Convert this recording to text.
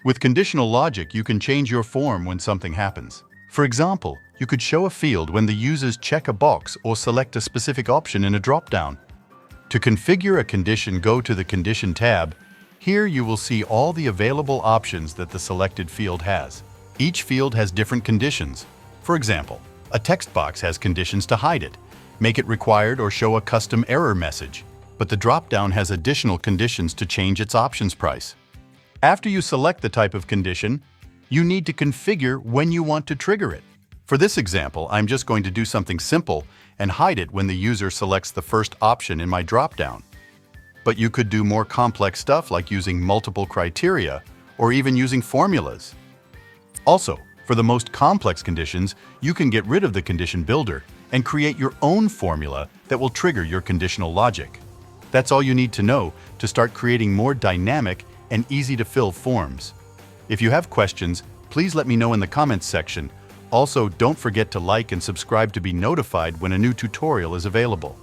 With conditional logic, you can change your form when something happens. For example, you could show a field when the users check a box or select a specific option in a drop-down. To configure a condition, go to the Condition tab. Here you will see all the available options that the selected field has. Each field has different conditions. For example, a text box has conditions to hide it, make it required, or show a custom error message. But the drop-down has additional conditions to change its options price. After you select the type of condition, you need to configure when you want to trigger it. For this example, I'm just going to do something simple and hide it when the user selects the first option in my drop-down. But you could do more complex stuff like using multiple criteria or even using formulas. Also, for the most complex conditions, you can get rid of the condition builder and create your own formula that will trigger your conditional logic. That's all you need to know to start creating more dynamic and easy-to-fill forms. If you have questions, please let me know in the comments section. Also, don't forget to like and subscribe to be notified when a new tutorial is available.